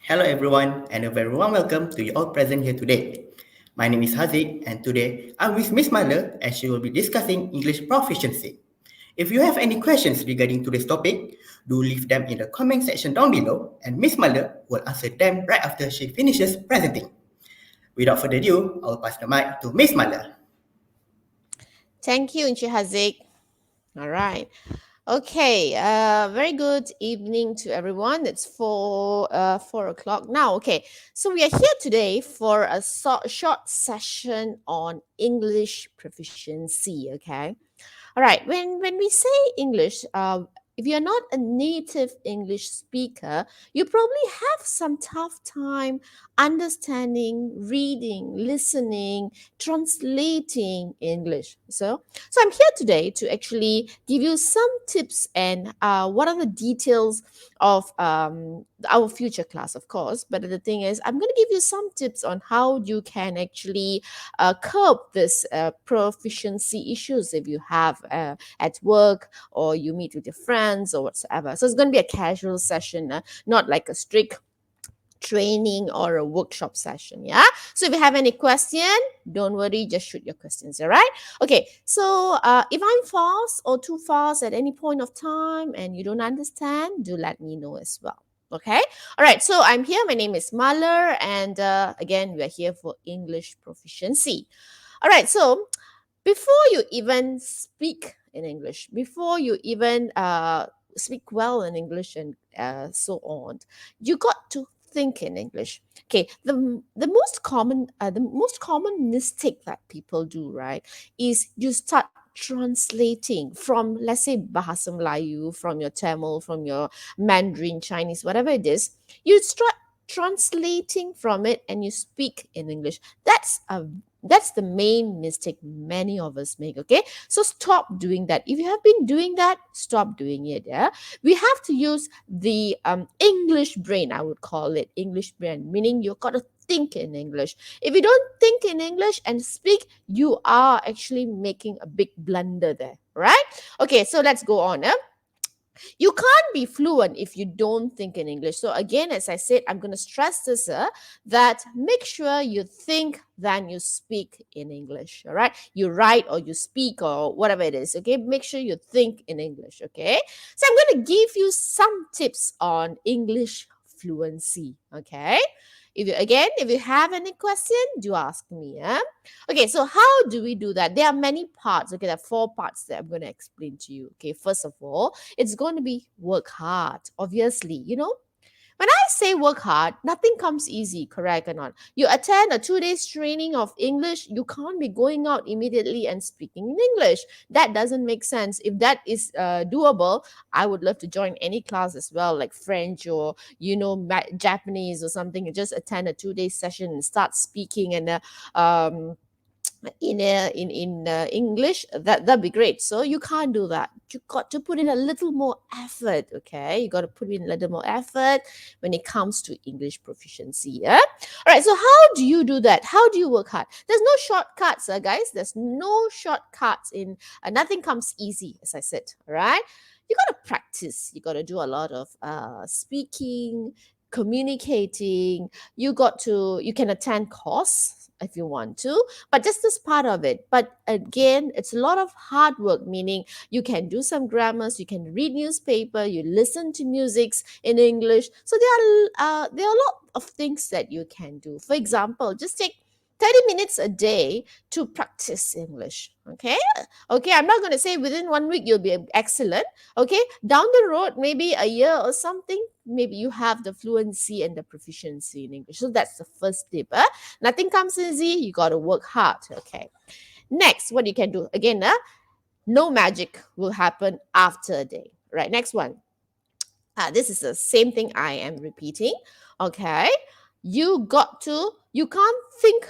Hello everyone and a very warm welcome to you all present here today. My name is Haziq and today I'm with Miss Maler and she will be discussing English proficiency. If you have any questions regarding today's topic, do leave them in the comment section down below and Miss Maler will answer them right after she finishes presenting. Without further ado, I'll pass the mic to Miss Maler. Thank you, Encik Haziq. All right. Okay. Very good evening to everyone. It's 4 o'clock now. Okay. So we are here today for a short session on English proficiency. Okay. All right. When we say English, if you're not a native English speaker, you probably have some tough time understanding, reading, listening, translating English. So I'm here today to actually give you some tips and what are the details of our future class, of course. But the thing is, I'm going to give you some tips on how you can actually curb this proficiency issues if you have at work or you meet with your friends or whatsoever. So it's going to be a casual session, not like a strict training or a workshop session. Yeah, so if you have any question, don't worry, just shoot your questions. All right. Okay, so if I'm fast or too fast at any point of time and you don't understand, do let me know as well. Okay. All right, so I'm here. My name is Maler, and again, we are here for English proficiency. All right, so before you even speak in English, before you even speak well in English and so on, you got to think in English. Okay, the most common mistake that people do, right, is you start translating from, let's say, Bahasa Melayu, from your Tamil, from your Mandarin, Chinese, whatever it is. You start translating from it and you speak in English. That's the main mistake many of us make. Okay, so stop doing that. If you have been doing that, stop doing it. Yeah, we have to use the English brain. I would call it English brain, meaning you got to think in English. If you don't think in English and speak, you are actually making a big blunder there, right? Okay, so let's go on. You can't be fluent if you don't think in English. So again, as I said, I'm going to stress this, that make sure you think than you speak in English. All right, you write or you speak or whatever it is. Okay, make sure you think in English. Okay, so I'm going to give you some tips on English fluency. Okay, if you have any question, do ask me. Yeah. Okay, so how do we do that? There are many parts. Okay, there are 4 parts that I'm going to explain to you. Okay, first of all, it's going to be work hard. Obviously, when I say work hard, nothing comes easy, correct or not? You attend a 2 days training of English, you can't be going out immediately and speaking in English. That doesn't make sense. If that is doable, I would love to join any class as well, like French or Japanese or something. You just attend a 2 day session and start speaking and in English. That'd be great. So you can't do that. You got to put in a little more effort. Okay, you got to put in a little more effort when it comes to English proficiency. Yeah. All right. So how do you do that? How do you work hard? There's no shortcuts, guys. There's no shortcuts in. Nothing comes easy, as I said. All right. You got to practice. You got to do a lot of speaking, communicating. You can attend course if you want to, but just this part of it. But again, it's a lot of hard work, meaning you can do some grammars, you can read newspaper, you listen to musics in English. So there are a lot of things that you can do. For example, just take 30 minutes a day to practice English. Okay, I'm not going to say within 1 week you'll be excellent. Okay, down the road, maybe a year or something, maybe you have the fluency and the proficiency in English. So that's the first tip. Nothing comes easy. You got to work hard. Okay. Next, what you can do again, no magic will happen after a day. Right. Next one. This is the same thing I am repeating. Okay. You can't think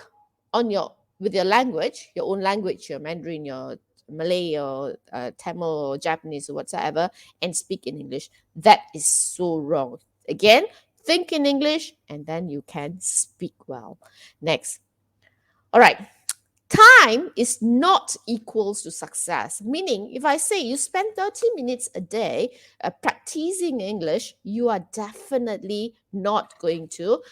on with your language, your own language, your Mandarin, your Malay or Tamil or Japanese or whatsoever, and speak in English. That is so wrong. Again, think in English and then you can speak well. Next. All right. Time is not equals to success. Meaning, if I say you spend 30 minutes a day practicing English, you are definitely not going to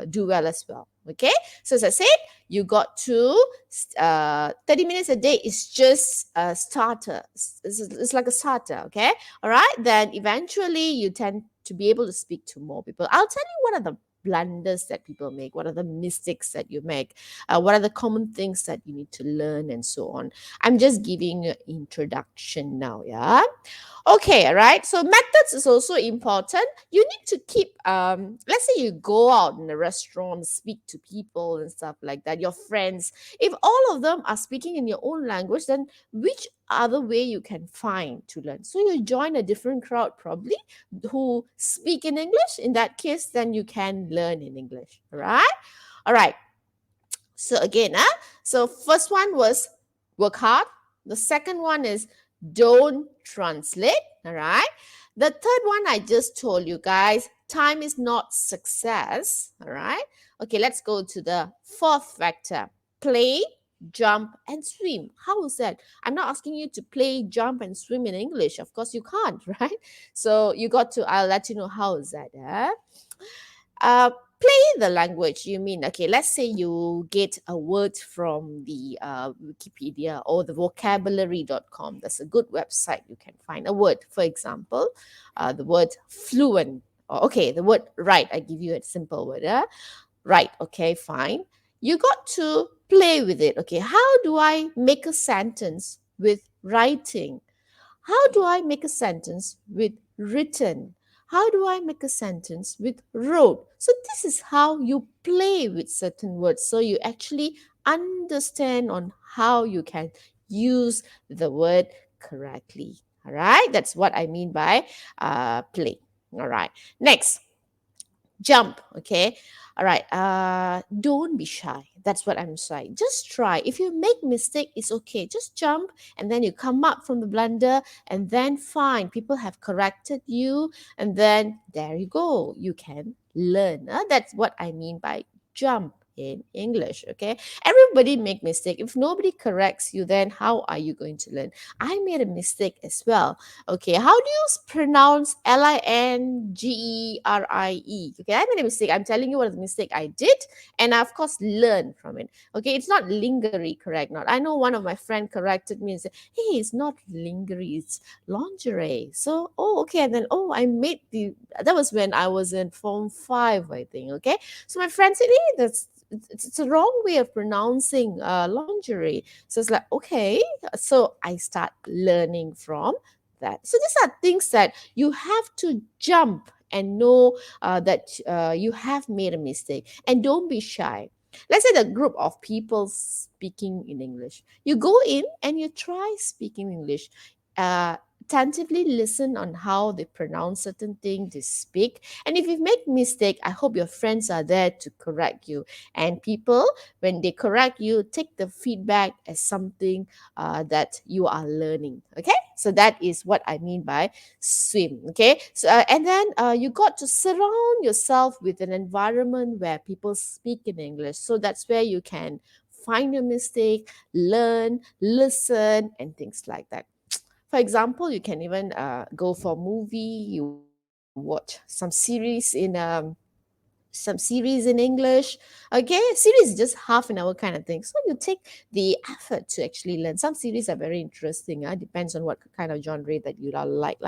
do well as well. Okay. So as I said, you got to 30 minutes a day is just a starter. It's like a starter. Okay. All right. Then eventually you tend to be able to speak to more people. I'll tell you what are the blunders that people make, what are the mistakes that you make, what are the common things that you need to learn, and so on. I'm just giving you an introduction now. Yeah. Okay, all right. So methods is also important. You need to keep let's say you go out in a restaurant, speak to people and stuff like that, your friends. If all of them are speaking in your own language, then which other way you can find to learn? So you join a different crowd probably who speak in English. In that case, then you can learn in English. All right? All right. So again, so first one was work hard. The second one is don't translate. All right. The third one I just told you guys, time is not success. All right. Okay, let's go to the fourth factor. Play, jump, and swim. How is that? I'm not asking you to play, jump, and swim in English. Of course, you can't, right? So you got to, I'll let you know how is that. Play the language, you mean, okay, let's say you get a word from the Wikipedia or the vocabulary.com. That's a good website. You can find a word, for example, the word fluent, or okay, the word right. I give you a simple word. Right, okay, fine. You got to play with it. Okay, how do I make a sentence with writing? How do I make a sentence with written? How do I make a sentence with wrote? So this is how you play with certain words. So you actually understand on how you can use the word correctly. All right, that's what I mean by play. All right, next, jump. Okay, all right, don't be shy. That's what I'm saying. Just try. If you make mistake, it's okay. Just jump, and then you come up from the blunder, and then fine, people have corrected you, and then there you go, you can learn. That's what I mean by jump in English. Okay, everybody make mistake. If nobody corrects you, then how are you going to learn? I made a mistake as well. Okay, how do you pronounce Lingerie? Okay, I made a mistake. I'm telling you what the mistake I did, and I, of course, learn from it. Okay, it's not lingerie, correct? Not. I know one of my friend corrected me and said, "Hey, it's not lingerie, it's lingerie." So, oh, okay, and then I made that was when I was in Form 5, I think. Okay, so my friend said, "Hey, it's a wrong way of pronouncing lingerie." So it's like, okay, so I start learning from that. So these are things that you have to jump and know that you have made a mistake, and don't be shy. Let's say the group of people speaking in English. You go in and you try speaking English. Attentively listen on how they pronounce certain things, they speak. And if you make mistake, I hope your friends are there to correct you. And people, when they correct you, take the feedback as something that you are learning. Okay, so that is what I mean by swim. Okay, so and then you got to surround yourself with an environment where people speak in English. So that's where you can find a mistake, learn, listen, and things like that. For example, you can even go for a movie, you watch some series in English. Okay, series is just half an hour kind of thing. So you take the effort to actually learn. Some series are very interesting. Depends on what kind of genre that you like.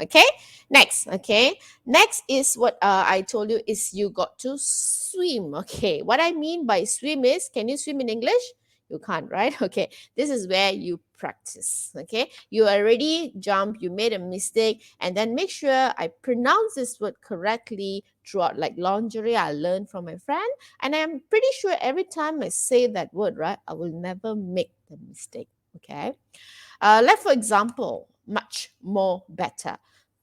Okay, next. Okay, next is what I told you is you got to swim. Okay, what I mean by swim is, can you swim in English? You can't, right? Okay, this is where you practice. Okay, you already jumped, you made a mistake, and then make sure I pronounce this word correctly throughout. Like lingerie, I learned from my friend, and I'm pretty sure every time I say that word, right, I will never make the mistake. Okay, like for example, much more better.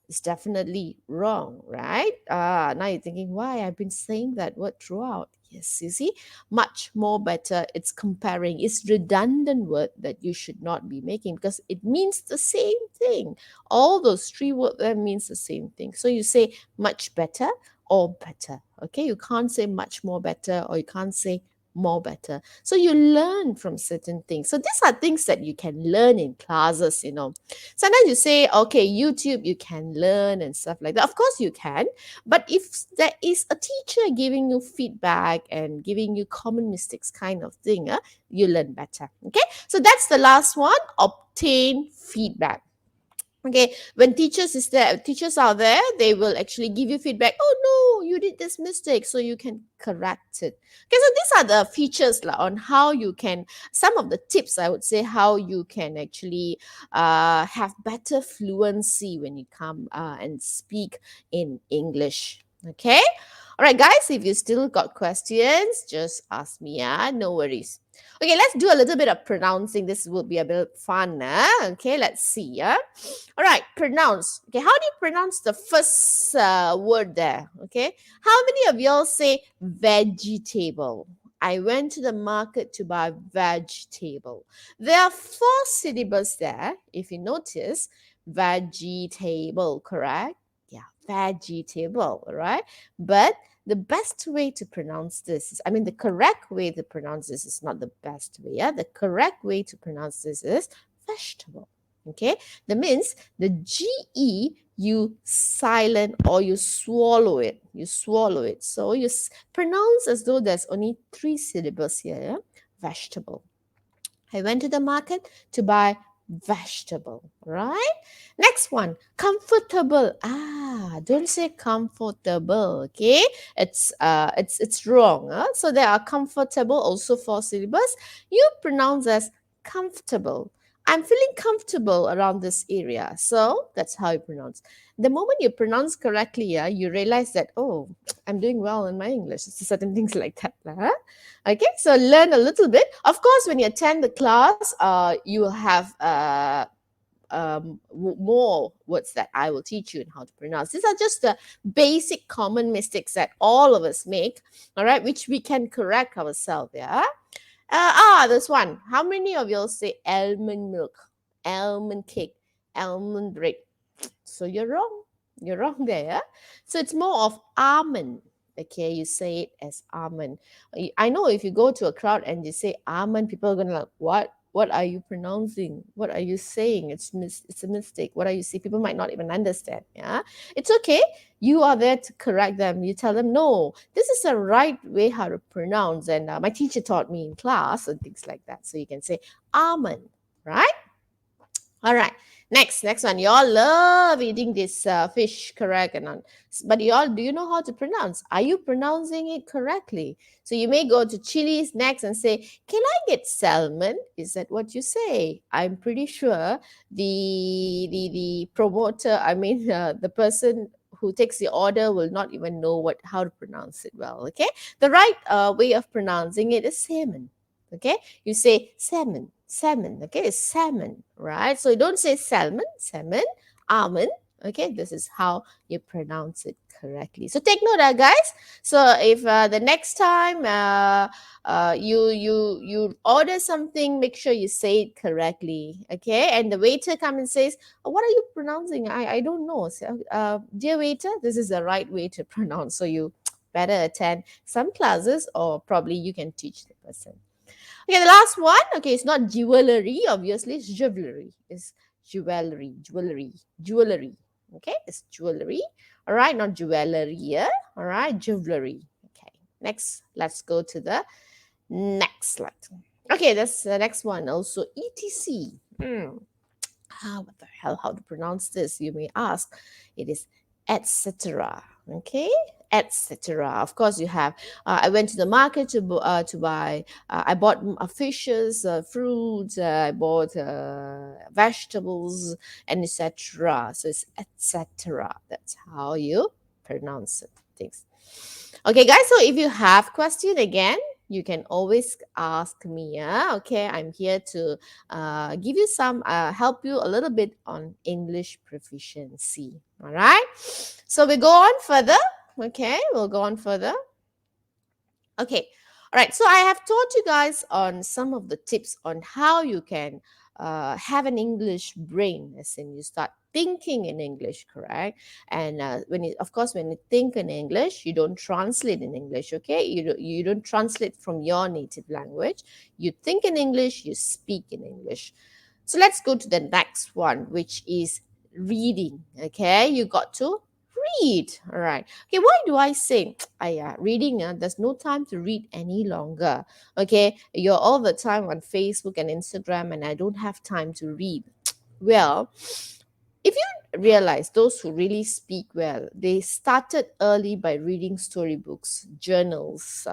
It's definitely wrong, right? Now you're thinking, why I've been saying that word throughout. Yes, you see, much more better. It's comparing. It's redundant word that you should not be making because it means the same thing. All those three words that means the same thing. So you say much better or better. Okay, you can't say much more better or you can't say more better. So you learn from certain things. So these are things that you can learn in classes, Sometimes you say, okay, YouTube, you can learn and stuff like that. Of course you can. But if there is a teacher giving you feedback and giving you common mistakes kind of thing, you learn better. Okay. So that's the last one. Obtain feedback. Okay, when teachers are there, they will actually give you feedback. Oh no, you did this mistake, so you can correct it. Okay, so these are the features on how you can, some of the tips I would say, how you can actually have better fluency when you come and speak in English. Okay, all right, guys, if you still got questions, just ask me. No worries. Okay, let's do a little bit of pronouncing. This will be a bit fun. Okay, let's see. All right, pronounce. Okay, how do you pronounce the first word there? Okay, how many of y'all say vegetable? I went to the market to buy vegetable. There are four syllables there. If you notice, vegetable, correct? Yeah, vegetable, right? But the best way to pronounce this is, the correct way to pronounce this is not the best way. Yeah, the correct way to pronounce this is vegetable. Okay, that means the GE you silent or you swallow it. You swallow it. So you pronounce as though there's only three syllables here. Yeah? Vegetable. I went to the market to buy vegetable, right? Next one, comfortable. Don't say comfortable, okay? It's wrong. So there are comfortable, also four syllables. You pronounce as comfortable. I'm feeling comfortable around this area. So that's how you pronounce. The moment you pronounce correctly, you realize that, oh, I'm doing well in my English. It's certain things like that. Okay, so learn a little bit. Of course, when you attend the class, you will have more words that I will teach you and how to pronounce. These are just the basic common mistakes that all of us make, all right, which we can correct ourselves. Yeah. This one. How many of you say almond milk, almond cake, almond bread? So you're wrong. You're wrong there. Yeah? So it's more of almond. Okay, you say it as almond. I know if you go to a crowd and you say almond, people are gonna like, what? What are you pronouncing? What are you saying? It's a mistake. What are you saying? People might not even understand. Yeah, it's okay. You are there to correct them. You tell them, no, this is the right way how to pronounce. And my teacher taught me in class and things like that. So you can say almond, right? All right. Next one. You all love eating this fish, correct? But you all, do you know how to pronounce? Are you pronouncing it correctly? So you may go to Chili's next and say, "Can I get salmon?" Is that what you say? I'm pretty sure the promoter, the person who takes the order will not even know how to pronounce it well. Okay, the right way of pronouncing it is salmon. Okay, you say salmon, salmon. Okay, it's salmon, right? So you don't say salmon, salmon, almond. Okay, this is how you pronounce it correctly. So take note, guys. So if the next time you order something, make sure you say it correctly. Okay, and the waiter comes and says, "What are you pronouncing? I don't know." So, dear waiter, this is the right way to pronounce. So you better attend some classes, or probably you can teach the person. Okay, the last one. Okay, it's not jewelry, obviously, it's jewelry. It's jewelry. Okay, it's jewelry. All right, not jewelry. Yeah? All right, jewelry. Okay, next, let's go to the next slide. Okay, that's the next one. Also, etc. What the hell? How to pronounce this? You may ask. It is etc. Okay, etc. Of course, you have. I went to the market to buy. I bought fishes, fruits. I bought vegetables, and etc. So it's etc. That's how you pronounce it. Things. Okay, guys. So if you have question again, you can always ask me. Okay, I'm here to give you some help you a little bit on English proficiency. All right. So we go on further. Okay, we'll go on further. Okay. All right. So I have taught you guys on some of the tips on how you can have an English brain, as in you start thinking in English, correct? And of course, when you think in English, you don't translate in English, okay? You don't translate from your native language. You think in English, you speak in English. So let's go to the next one, which is reading. Okay, you got to read. All right. Okay, why do I say, reading? There's no time to read any longer. Okay, you're all the time on Facebook and Instagram, and I don't have time to read. Well, if you realize those who really speak well, they started early by reading storybooks, journals,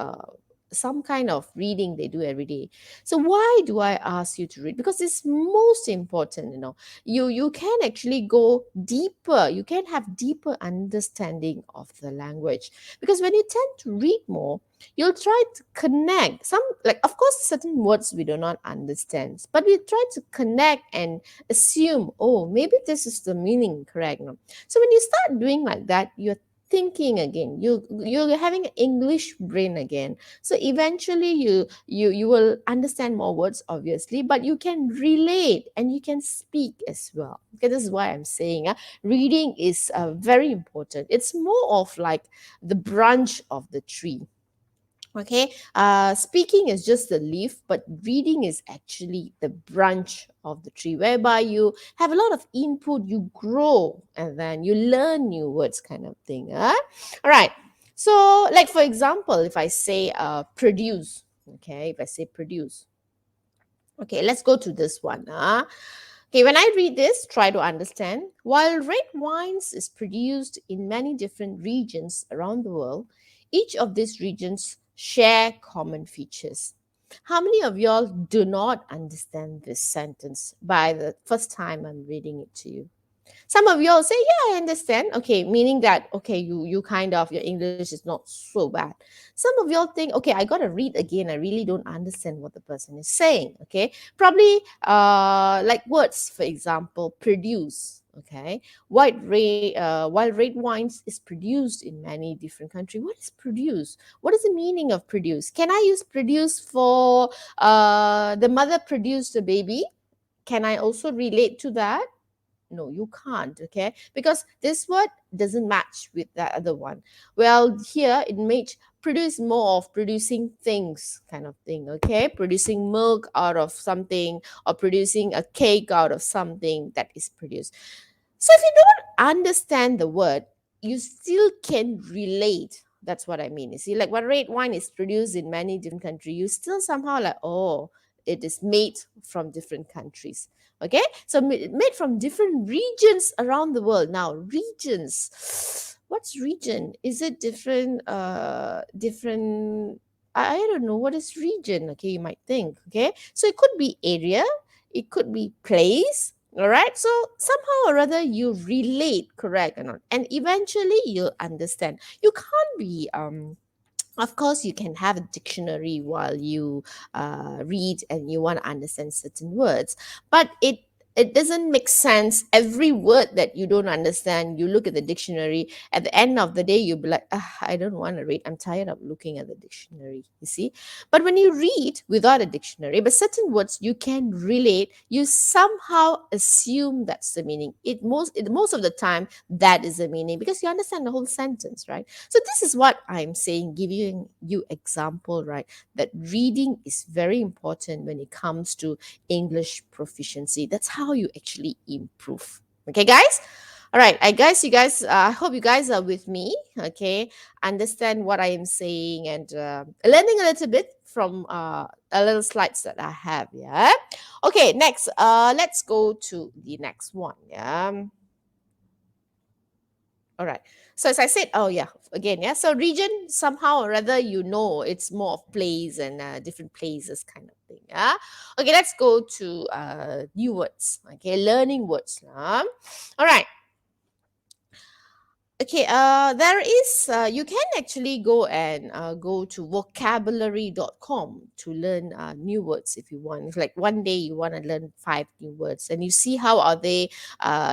some kind of reading they do every day. So why do I ask you to read? Because it's most important, you can actually go deeper, you can have deeper understanding of the language. Because when you tend to read more, you'll try to connect some, like, of course, certain words we do not understand, but we try to connect and assume, oh, maybe this is the meaning, correct? No? So when you start doing like that, you're thinking again, you're having an English brain again. So eventually you will understand more words, obviously, but you can relate and you can speak as well. Okay, this is why I'm saying reading is very important. It's more of like the branch of the tree. Okay, speaking is just the leaf, but reading is actually the branch of the tree, whereby you have a lot of input, you grow, and then you learn new words, kind of thing. All right. So, like for example, if I say produce, okay, if I say produce, okay, let's go to this one. Okay, when I read this, try to understand. While red wines is produced in many different regions around the world, each of these regions share common features. How many of y'all do not understand this sentence by the first time I'm reading it to you? Some of you all say, yeah, I understand. Okay, meaning that, okay, you kind of, your English is not so bad. Some of y'all think, okay, I got to read again. I really don't understand what the person is saying. Okay, probably like words, for example, produce. Okay, while red wines is produced in many different countries. What is produce? What is the meaning of produce? Can I use produce for the mother produced a baby? Can I also relate to that? No, you can't. Okay, because this word doesn't match with that other one. Well, here it makes produce more of producing things, kind of thing. Okay, producing milk out of something, or producing a cake out of something that is produced. So if you don't understand the word, you still can relate. That's what I mean. You see, like when red wine is produced in many different countries, you still somehow like, oh, it is made from different countries. Okay, so made from different regions around the world. Now, regions. What's region? Is it different? Different. I don't know what is region. Okay, you might think. Okay, so it could be area. It could be place. All right, so somehow or other you relate, correct or not, and eventually you'll understand. You can't be of course you can have a dictionary while you read and you want to understand certain words, but it doesn't make sense. Every word that you don't understand, you look at the dictionary, at the end of the day you'll be like, I don't want to read, I'm tired of looking at the dictionary, you see. But when you read without a dictionary, but certain words you can relate, you somehow assume that's the meaning. Most of the time that is the meaning, because you understand the whole sentence, right? So this is what I'm saying, giving you example, right? That reading is very important when it comes to English proficiency. That's how you actually improve. Okay, guys? All right, I guess you guys, I hope you guys are with me, okay? Understand what I am saying and learning a little bit from a little slides that I have, yeah? Okay, next, let's go to the next one, yeah? All right. So as I said, oh yeah, again, yeah. So region, somehow or other, it's more of place and different places kind of thing. Yeah. Okay, let's go to new words. Okay, learning words. All right. Okay, there is, you can actually go and go to vocabulary.com to learn new words if you want. If like one day you want to learn 5 new words and you see how are they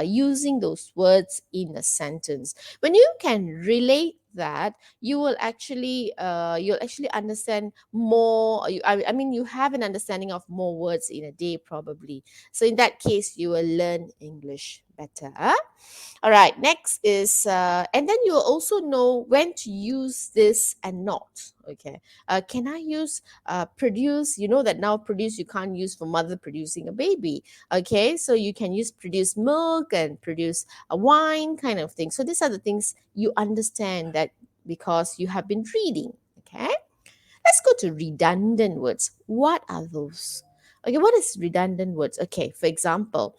using those words in a sentence. When you can relate that, you'll actually understand more. I mean, you have an understanding of more words in a day probably. So in that case, you will learn English better. All right, next is, and then you'll also know when to use this and not. Okay, can I use produce? You know that now produce you can't use for mother producing a baby. Okay, so you can use produce milk and produce a wine kind of thing. So these are the things you understand that because you have been reading. Okay, let's go to redundant words. What are those? Okay, what is redundant words? Okay, for example,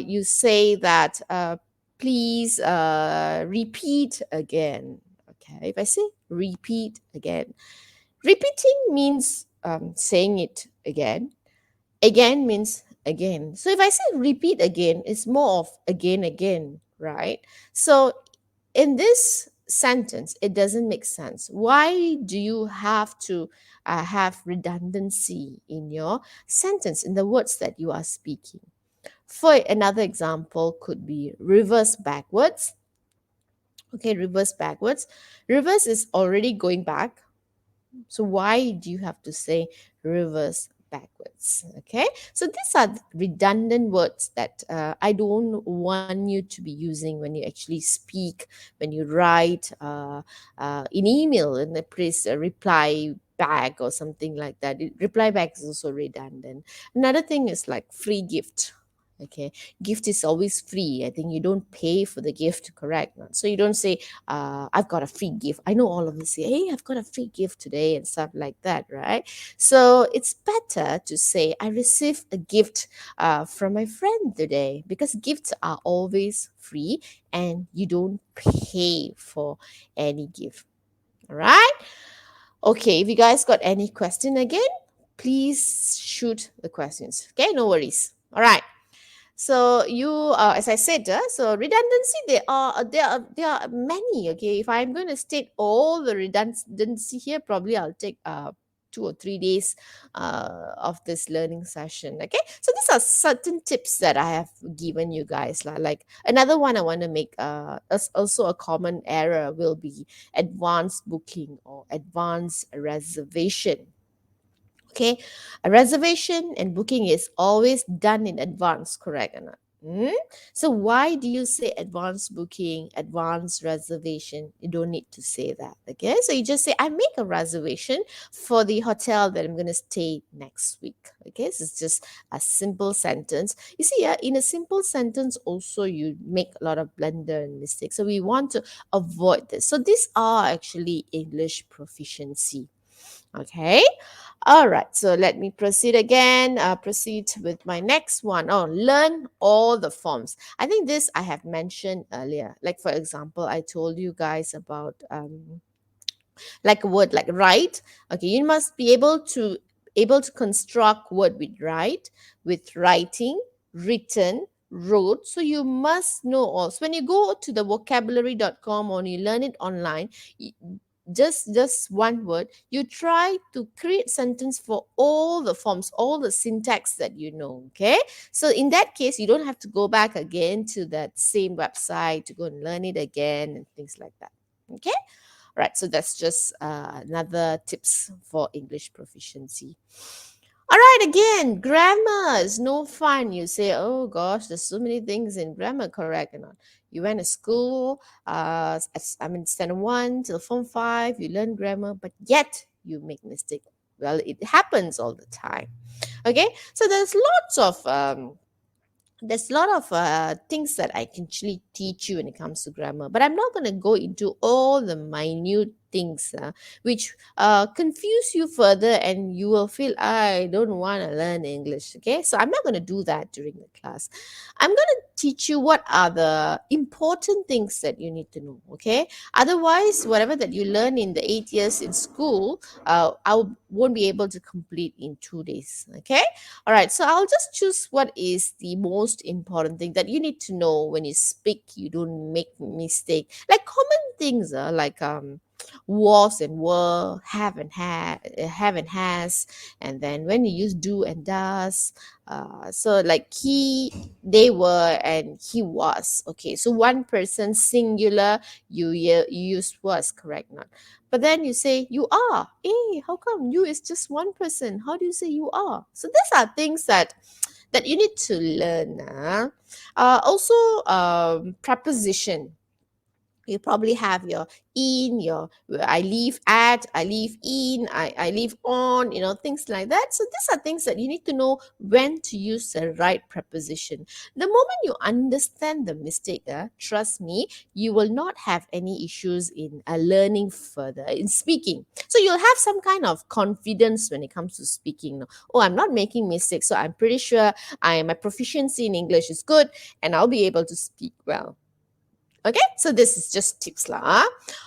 you say that please repeat again. Okay, if I say repeat again, repeating means saying it again. Again means again. So if I say repeat again, it's more of again, again, right? So in this sentence, it doesn't make sense. Why do you have to have redundancy in your sentence, in the words that you are speaking? For another example, could be reverse backwards. Okay, reverse backwards. Reverse is already going back. So why do you have to say reverse backwards? Okay, so these are redundant words that I don't want you to be using when you actually speak, when you write in email, and please reply back or something like that. Reply back is also redundant. Another thing is like free gift. Okay, gift is always free. I think you don't pay for the gift, correct? So you don't say I've got a free gift. I know all of us say, hey, I've got a free gift today and stuff like that, right? So it's better to say, I received a gift from my friend today, because gifts are always free and you don't pay for any gift. All right. Okay. If you guys got any question again, please shoot the questions. Okay. No worries. All right. So you, as I said, so redundancy, there are many. Okay, if I'm going to state all the redundancy here, probably I'll take 2 or 3 days of this learning session. Okay, so these are certain tips that I have given you guys. Like another one I want to make, also a common error will be advanced booking or advanced reservation. Okay, a reservation and booking is always done in advance, correct or not? Hmm? So why do you say advance booking, advance reservation? You don't need to say that. Okay, so you just say, I make a reservation for the hotel that I'm going to stay next week. Okay, so it's just a simple sentence. You see, in a simple sentence also you make a lot of blunder and mistakes, so we want to avoid this. So these are actually English proficiency. Okay. All right. So let me proceed again. Proceed with my next one. Oh, learn all the forms. I think this I have mentioned earlier. Like for example, I told you guys about like a word like write. Okay, you must be able to construct word with write, with writing, written, wrote. So you must know all. So when you go to the vocabulary.com or you learn it online, just one word, you try to create sentence for all the forms, all the syntax that you know. Okay, so in that case you don't have to go back again to that same website to go and learn it again and things like that. Okay, right, so that's just another tips for English proficiency. All right, again, grammar is no fun. You say, oh gosh, there's so many things in grammar, correct or not? You went to school, standard 1 till form 5, you learn grammar, but yet you make mistake. Well, it happens all the time. Okay, so there's a lot of things that I can actually teach you when it comes to grammar, but I'm not going to go into all the minute things which confuse you further and you will feel I don't want to learn English. Okay, so I'm not going to do that during the class. I'm going to teach you what are the important things that you need to know. Okay, otherwise whatever that you learn in the 8 years in school, won't be able to complete in 2 days. Okay, all right, so I'll just choose what is the most important thing that you need to know when you speak. You don't make mistake. Like common things, like Was and were, have and has, and then when you use do and does, so like they were, and he was. Okay, so one person singular, you use was, correct? Not. But then you say you are. Hey, how come you is just one person? How do you say you are? So these are things that you need to learn. Also, preposition. You probably have your in, your I leave at, I leave in, I leave on, things like that. So these are things that you need to know when to use the right preposition. The moment you understand the mistake, trust me, you will not have any issues in learning further in speaking. So you'll have some kind of confidence when it comes to speaking. Oh, I'm not making mistakes, so I'm pretty sure my proficiency in English is good, and I'll be able to speak well. Okay, so this is just tips lah.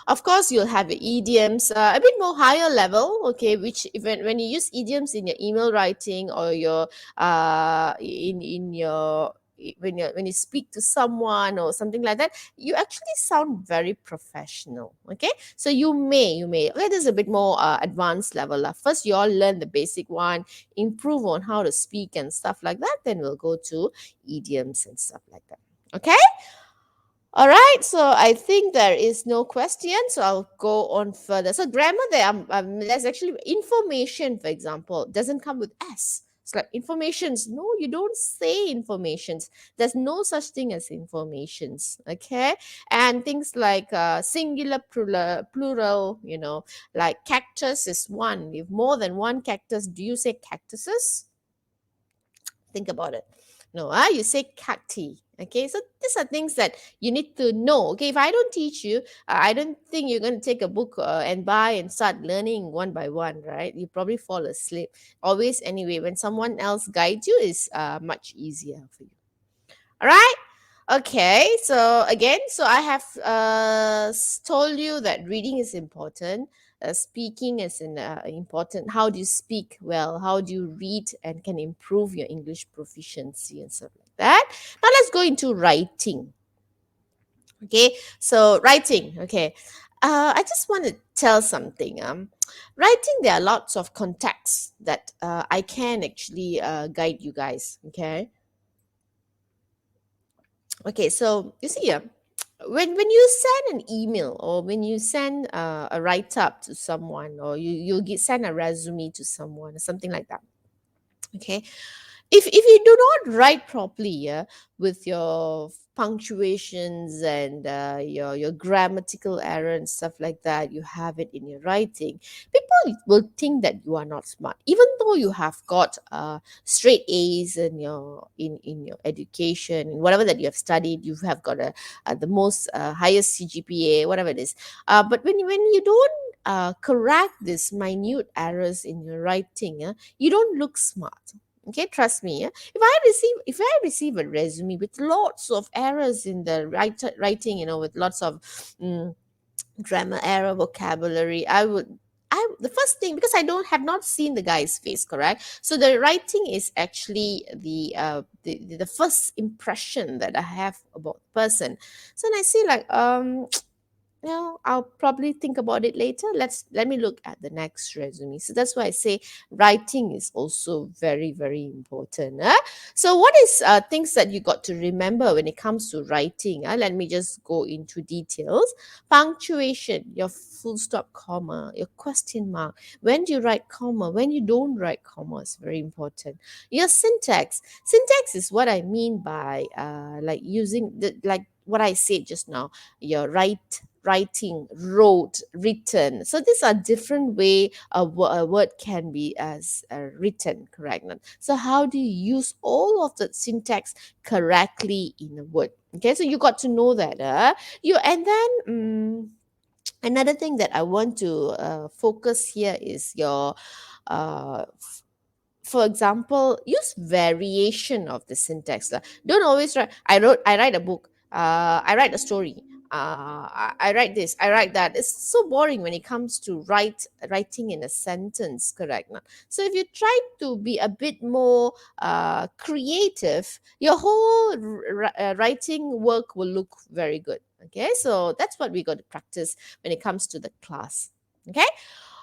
Of course, you'll have your idioms, a bit more higher level. Okay, which even when you use idioms in your email writing or your in your when you speak to someone or something like that, you actually sound very professional. Okay, so you may okay, this is a bit more advanced level lah. First, you all learn the basic one, improve on how to speak and stuff like that. Then we'll go to idioms and stuff like that. Okay. All right, so I think there is no question, so I'll go on further. So grammar, there's actually information, for example, doesn't come with s. It's like informations. No, you don't say informations. There's no such thing as informations. Okay, and things like singular, plural. Like cactus is one. If more than one cactus, do you say cactuses? Think about it. No, you say cacti. Okay, so these are things that you need to know. Okay, if I don't teach you, I don't think you're going to take a book and buy and start learning one by one, right? You probably fall asleep. Always, anyway, when someone else guides you, is much easier for you. All right. Okay, so again, so I have told you that reading is important, speaking is important. How do you speak well? How do you read and can improve your English proficiency and stuff like that? Now let's go into writing. Okay, so writing. Okay, I just want to tell something. Writing, there are lots of contexts that I can actually guide you guys. Okay, so you see, when you send an email or when you send a write up to someone, or send a resume to someone or something like that. Okay, if you do not write properly, with your punctuations and your grammatical error and stuff like that, you have it in your writing, people will think that you are not smart, even though you have got straight A's in your education, in whatever that you have studied. You have got the most highest CGPA, whatever it is. But when you don't correct these minute errors in your writing, you don't look smart. Okay, trust me. If I receive a resume with lots of errors in the writing, with lots of mm, grammar error, vocabulary, the first thing, because I don't have not seen the guy's face, correct? So the writing is actually the first impression that I have about the person. So when I see like I'll probably think about it later. Let me look at the next resume. So that's why I say writing is also very, very important. So what is things that you got to remember when it comes to writing? Let me just go into details. Punctuation, your full stop, comma, your question mark. When do you write comma? When you don't write comma is very important. Your syntax. Syntax is what I mean by like using like what I said just now. Your writing, wrote, written. So these are different way a word can be as written, correct? So how do you use all of the syntax correctly in a word? Okay, so you got to know that. And then another thing that I want to focus here is your uh, for example, use variation of the syntax lah. Don't always write I write a book, I write a story, I write this, I write that. It's so boring when it comes to writing in a sentence, correct? So if you try to be a bit more creative, your whole writing work will look very good. Okay, so that's what we got to practice when it comes to the class. Okay.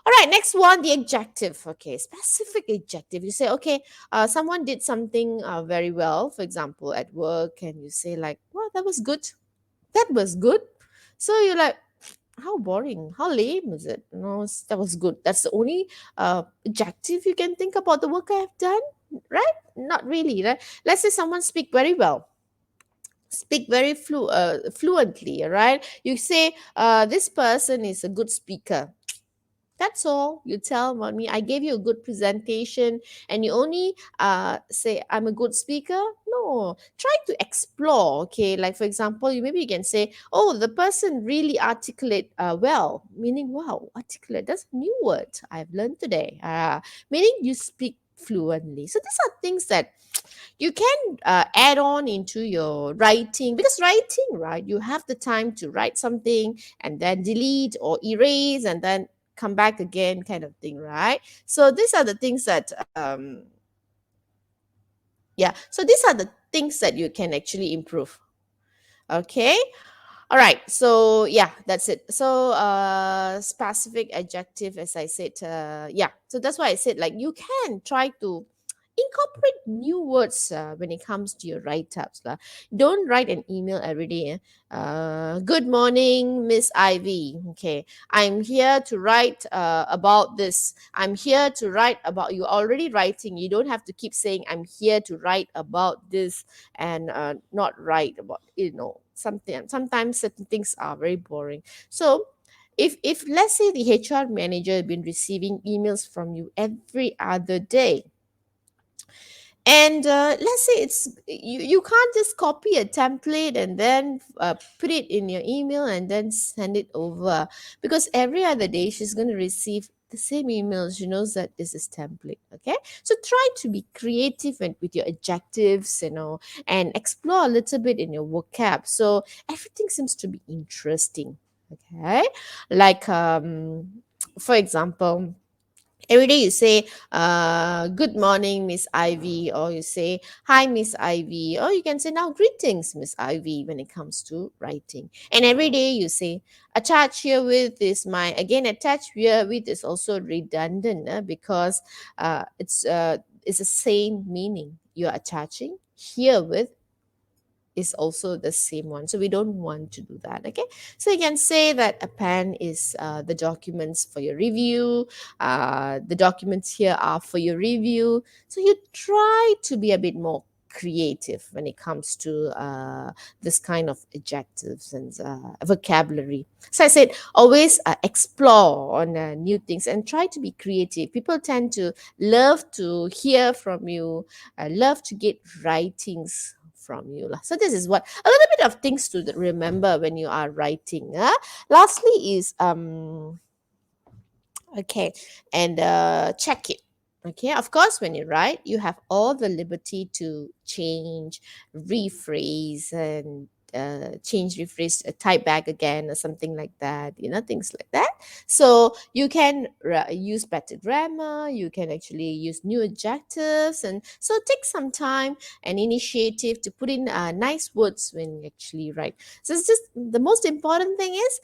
All right, next one, the adjective. Okay, specific adjective. You say, okay, someone did something very well, for example, at work, and you say, like, wow, that was good. That was good. So you're like, how boring, how lame is it? No, that was good. That's the only adjective you can think about the work I have done, right? Not really, right? Let's say someone speak very well, speak very fluently, right? You say, this person is a good speaker. That's all you tell about me. I gave you a good presentation, and you only say I'm a good speaker. No, try to explore. Okay, like for example, you can say, "Oh, the person really articulate well," meaning wow, articulate. That's a new word I've learned today. Meaning you speak fluently. So these are things that you can add on into your writing, because writing, right, you have the time to write something and then delete or erase and then come back again, kind of thing, right? So these are the things that yeah, so these are the things that you can actually improve. Okay. All right, so yeah, that's it. So specific adjective, as I said, yeah, so that's why I said, like, you can try to incorporate new words when it comes to your write-ups lah. Don't write an email every day. Good morning, Miss Ivy. Okay, I'm here to write about this. I'm here to write about, you already writing. You don't have to keep saying I'm here to write about this and not write about, something. Sometimes certain things are very boring. So if let's say the HR manager has been receiving emails from you every other day, and let's say you can't just copy a template and then put it in your email and then send it over, because every other day she's going to receive the same email. She knows that this is template. Okay, so try to be creative and with your adjectives, and explore a little bit in your vocab, so everything seems to be interesting. Okay, like for example, every day you say, good morning, Miss Ivy, or you say, hi, Miss Ivy, or you can say, now, greetings, Miss Ivy, when it comes to writing. And every day you say, attached herewith is my, again, attached herewith is also redundant, because it's the same meaning. You're attaching herewith is also the same one. So we don't want to do that. Okay. So you can say that a pen is the documents for your review. The documents here are for your review. So you try to be a bit more creative when it comes to this kind of adjectives and vocabulary. So I said, always explore on new things and try to be creative. People tend to love to hear from you, love to get writings from you lah. So this is what a little bit of things to remember when you are writing. Lastly is okay, and check it. Okay, of course, when you write, you have all the liberty to change, rephrase, and change, rephrase, type back again, or something like that, things like that. So you can use better grammar, you can actually use new adjectives, and so take some time and initiative to put in nice words when you actually write. So it's just the most important thing is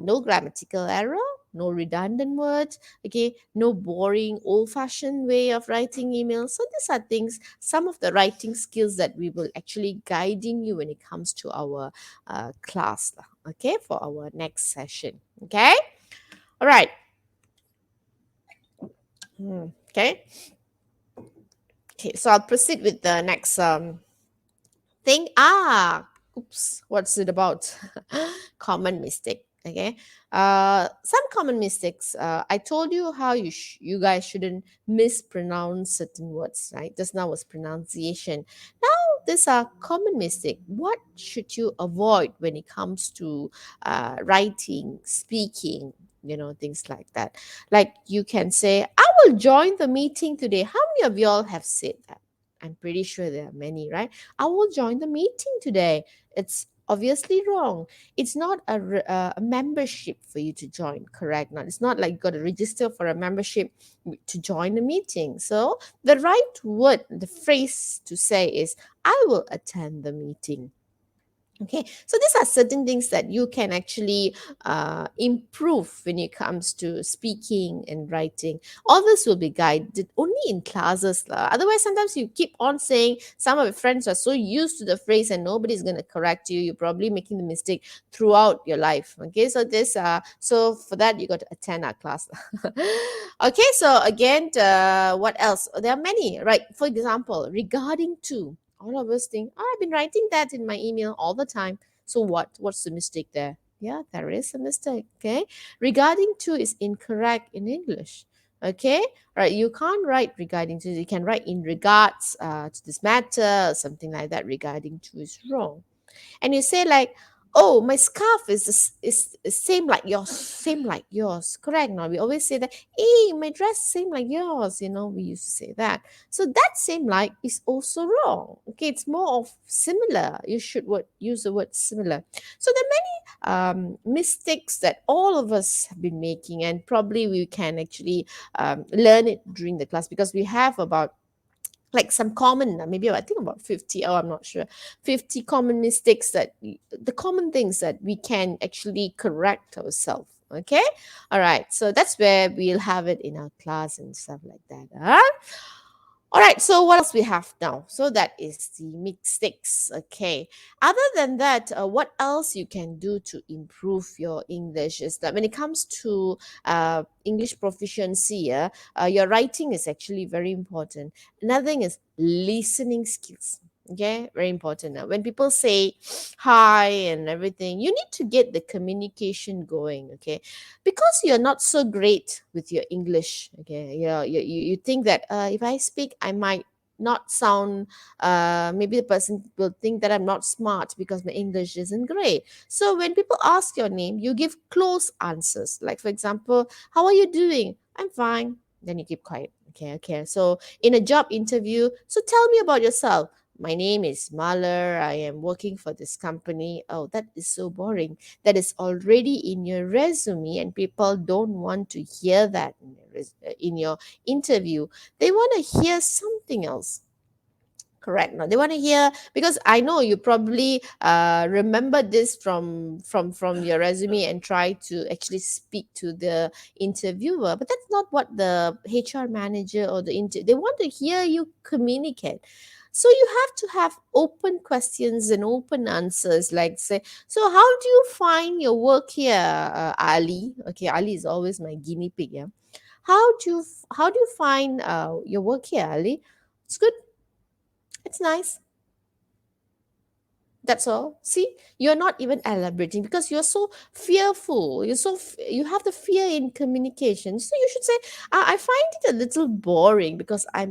no grammatical error, no redundant words, okay, no boring old fashioned way of writing emails. So these are things, some of the writing skills that we will actually guiding you when it comes to our class, okay, for our next session. Okay, all right. Okay, okay, so I'll proceed with the next thing. Oops, what's it about? Common mistake. Okay, some common mistakes. I told you how you guys shouldn't mispronounce certain words, right? Just now was pronunciation. Now these are common mistake. What should you avoid when it comes to writing, speaking, things like that? Like you can say, I will join the meeting today. How many of y'all have said that? I'm pretty sure there are many, right? I will join the meeting today. It's obviously wrong. It's not a membership for you to join, correct? Not. It's not like you got to register for a membership to join a meeting. So the right word, the phrase to say is, I will attend the meeting. Okay, so these are certain things that you can actually improve when it comes to speaking and writing. All this will be guided only in classes lah. Otherwise, sometimes you keep on saying, some of your friends are so used to the phrase and nobody's going to correct you. You're probably making the mistake throughout your life. Okay, so so for that you got to attend our class. Okay, so again, what else? There are many, right? For example, regarding to, all of us think, oh, I've been writing that in my email all the time. So what? What's the mistake there? Yeah, there is a mistake. Okay. Regarding to is incorrect in English. Okay. Right. You can't write regarding to. You can write in regards to this matter, or something like that. Regarding to is wrong. And you say like, oh, my scarf is same like yours, same like yours, correct? Now we always say that, hey, my dress same like yours, we used to say that. So that same like is also wrong. Okay, it's more of similar. You should use the word similar. So there are many mistakes that all of us have been making, and probably we can actually learn it during the class, because we have about like some common, maybe I think about 50, oh, I'm not sure, 50 common mistakes, that the common things that we can actually correct ourselves. Okay, all right, so that's where we'll have it in our class and stuff like that. All right, so what else we have now? So that is the mistakes. Okay. Other than that, what else you can do to improve your English is that when it comes to English proficiency, your writing is actually very important. Another thing is listening skills. Okay, very important. Now, when people say hi and everything, you need to get the communication going. Okay, because you're not so great with your English. Okay, you think that if I speak, I might not sound, maybe the person will think that I'm not smart because my English isn't great. So when people ask your name, you give close answers. Like, for example, how are you doing? I'm fine. Then you keep quiet. Okay, okay. So in a job interview, so tell me about yourself. My name is Maler. I am working for this company. Oh, that is so boring. That is already in your resume, and people don't want to hear that in your interview. They want to hear something else. Correct. No, they want to hear, because I know you probably remember this from your resume and try to actually speak to the interviewer, but that's not what the HR manager or they want to hear you communicate. So you have to have open questions and open answers, like say, so how do you find your work here, Ali? Okay, Ali is always my guinea pig. Yeah, how do you find your work here, Ali? It's good. It's nice. That's all. See, you're not even elaborating because you're so fearful. You have the fear in communication. So you should say, I find it a little boring because I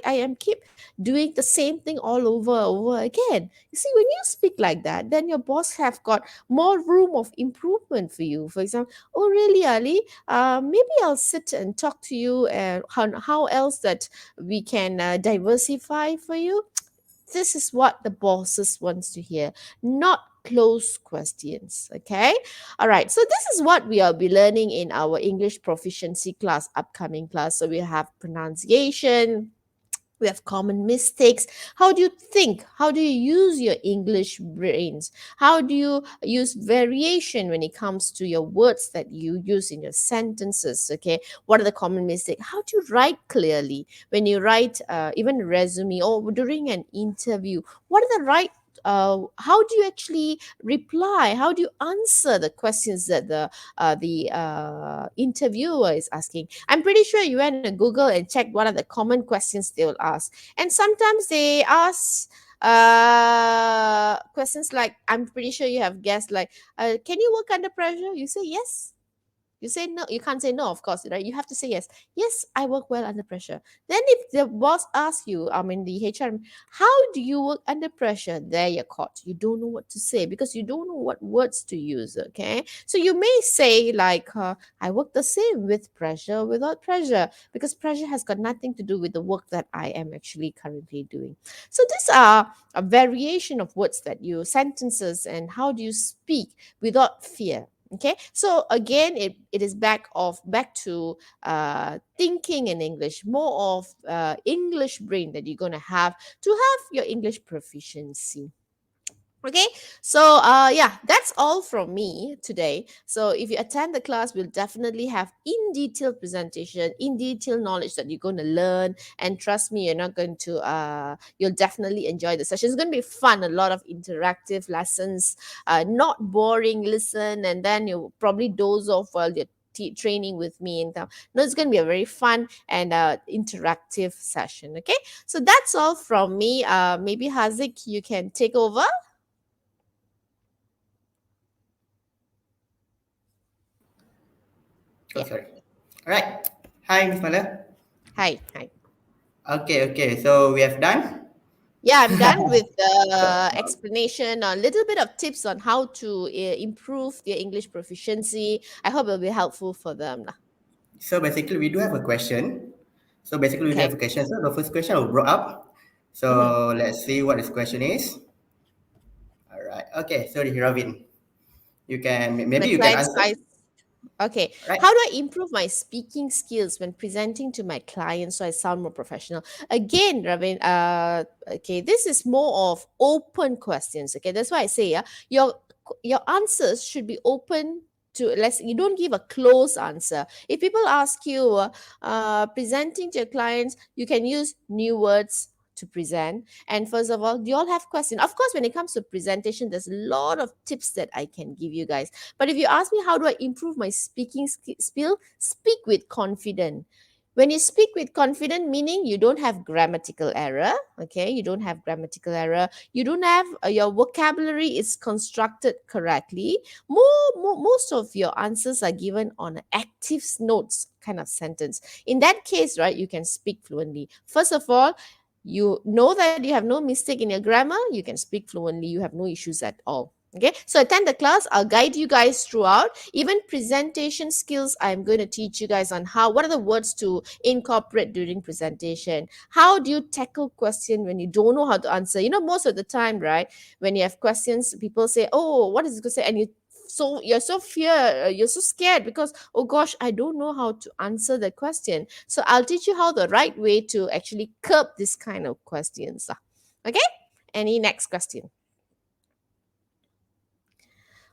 am keep doing the same thing all over again. You see, when you speak like that, then your boss have got more room of improvement for you. For example, oh really, Ali? Maybe I'll sit and talk to you, and how else that we can diversify for you. This is what the bosses wants to hear, not close questions. Okay, all right, so this is what we will be learning in our English proficiency class, upcoming class. So we have pronunciation, we have common mistakes. How do you think? How do you use your English brains? How do you use variation when it comes to your words that you use in your sentences? Okay, what are the common mistakes? How do you write clearly when you write, even resume or during an interview? What are the right, how do you actually reply? How do you answer the questions that the interviewer is asking? I'm pretty sure you went to Google and checked what are the common questions they will ask. And sometimes they ask questions like, I'm pretty sure you have guessed, like, can you work under pressure? You say yes. You say no, you can't say no, of course, right? You have to say yes. Yes, I work well under pressure. Then if the boss asks you, I mean the HR, how do you work under pressure? There you're caught. You don't know what to say because you don't know what words to use. Okay. So you may say like, I work the same with pressure, without pressure, because pressure has got nothing to do with the work that I am actually currently doing. So these are a variation of words that you sentences, and how do you speak without fear. Okay, so again, it is back to thinking in English, more of English brain that you're going to have your English proficiency. Okay, so yeah, that's all from me today. So if you attend the class, we'll definitely have in detail presentation, in detail knowledge that you're going to learn. And trust me, you're not going to you'll definitely enjoy the session. It's going to be fun, a lot of interactive lessons, not boring. Listen, and then you probably doze off while you're training with me and no, it's going to be a very fun and interactive session. Okay, so that's all from me. Maybe Hazik, you can take over. Oh, Yeah. sorry. All right. Hi, Miss Mala. Hi. Hi. Okay. So we have done. Yeah, I'm done with So, the explanation, a little bit of tips on how to improve their English proficiency. I hope it'll be helpful for them lah. so basically, we do have a question. So basically, we do Okay. have a question. So the first question I will brought up. Mhm. So let's see what this question is. All right. Okay. So Ravin, you can My maybe you can clients, answer. okay. All right. How do I improve my speaking skills when presenting to my clients so I sound more professional? Again, Ravin, okay, this is more of open questions. Okay, that's why I say, yeah, your answers should be open to less. You don't give a close answer. If people ask you, presenting to your clients, you can use new words to present. And first of all, do you all have questions? Of course, when it comes to presentation, there's a lot of tips that I can give you guys. But if you ask me, how do I improve my speaking skill? Speak with confidence. When you speak with confidence, meaning you don't have grammatical error, okay? You don't have grammatical error. You don't have your vocabulary is constructed correctly. Most of your answers are given on an active notes kind of sentence. In that case, right, you can speak fluently. First of all, you know that you have no mistake in your grammar, you can speak fluently, you have no issues at all. Okay, so attend the class. I'll guide you guys throughout. Even presentation skills, I'm going to teach you guys on what are the words to incorporate during presentation. How do you tackle question when you don't know how to answer? Most of the time, right, when you have questions, people say, oh, what is it going to say? And you're so scared because, oh gosh, I don't know how to answer the question. So I'll teach you how the right way to actually curb this kind of questions. Okay, any next question?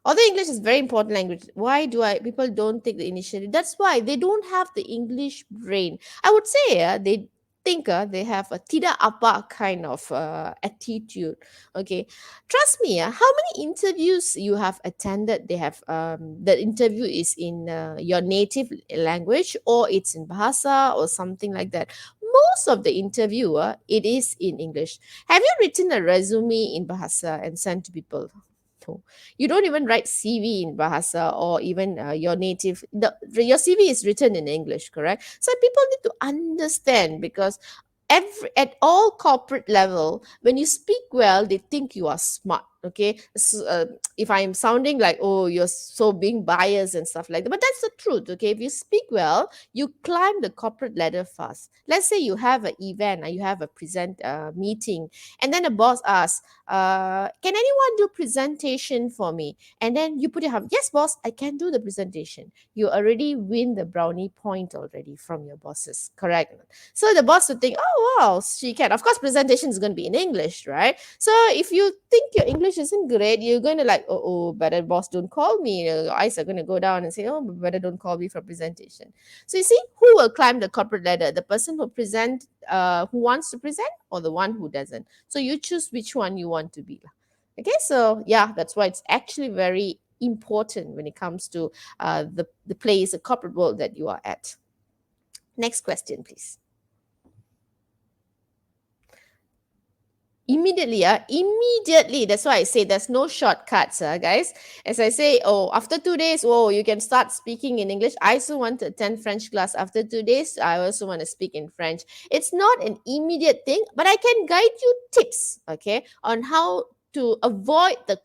Although English is very important language, why do I people don't take the initiative? That's why they don't have the English brain. I would say they think they have a tidak apa kind of attitude. Okay, trust me. How many interviews you have attended? They have the interview is in your native language or it's in Bahasa or something like that. Most of the interview it is in English. Have you written a resume in Bahasa and sent to people? No. You don't even write CV in Bahasa or even your native. Your CV is written in English, correct? So people need to understand because at all corporate level, when you speak well, they think you are smart. Okay, so, if I'm sounding like, oh, you're so being biased and stuff like that, but that's the truth. Okay, if you speak well, you climb the corporate ladder fast. Let's say you have an event, you have a present meeting, and then the boss asks, can anyone do presentation for me? And then you put your hand, yes, boss, I can do the presentation. You already win the brownie point already from your bosses, correct? So the boss would think, oh wow, she can. Of course, presentation is going to be in English, right? So if you think your English isn't great, you're going to like, oh, better boss don't call me. Your eyes are going to go down and say, oh, better don't call me for presentation. So you see, who will climb the corporate ladder? The person who wants to present, or the one who doesn't. So you choose which one you want to be. Okay, so yeah, that's why it's actually very important when it comes to the place, the corporate world that you are at. Next question, please. Immediately, that's why I say there's no shortcuts, guys. As I say, oh, after 2 days, oh, you can start speaking in English. I also want to attend French class. After 2 days, I also want to speak in French. It's not an immediate thing, but I can guide you tips, okay, on how to avoid the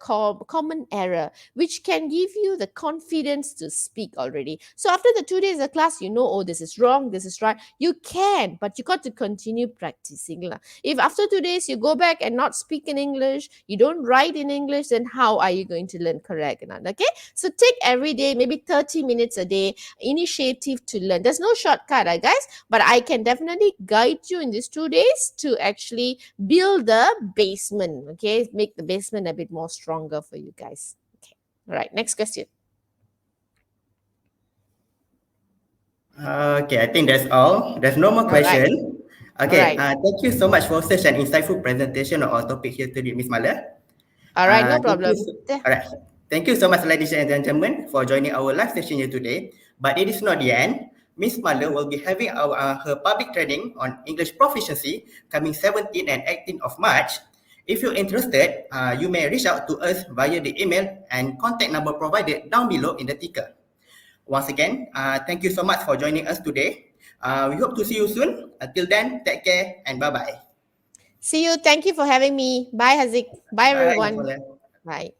common error, which can give you the confidence to speak already. So after the 2 days of class, oh, this is wrong, this is right. You can, but you got to continue practicing. If after 2 days you go back and not speak in English, you don't write in English, then how are you going to learn correct? Okay, so take every day, maybe 30 minutes a day, initiative to learn. There's no shortcut, guys, but I can definitely guide you in these 2 days to actually build the basement, okay, make the basement a bit more stronger for you guys. Okay. All right. Next question. Okay, I think that's all. There's no more All right. question. All Okay, right. thank you so much for such an insightful presentation of our topic here today, Miss Maler. All right. No Thank you. problem. All right. Thank you so much, ladies and gentlemen, for joining our live session here today. But it is not the end. Miss Maler will be having her public training on English proficiency coming 17th and 18th of March. If you're interested, you may reach out to us via the email and contact number provided down below in the ticker. Once again, thank you so much for joining us today. We hope to see you soon. Until then, take care and bye-bye. See you. Thank you for having me. Bye, Haziq. Bye, Bye, Miss everyone. Maler. Bye.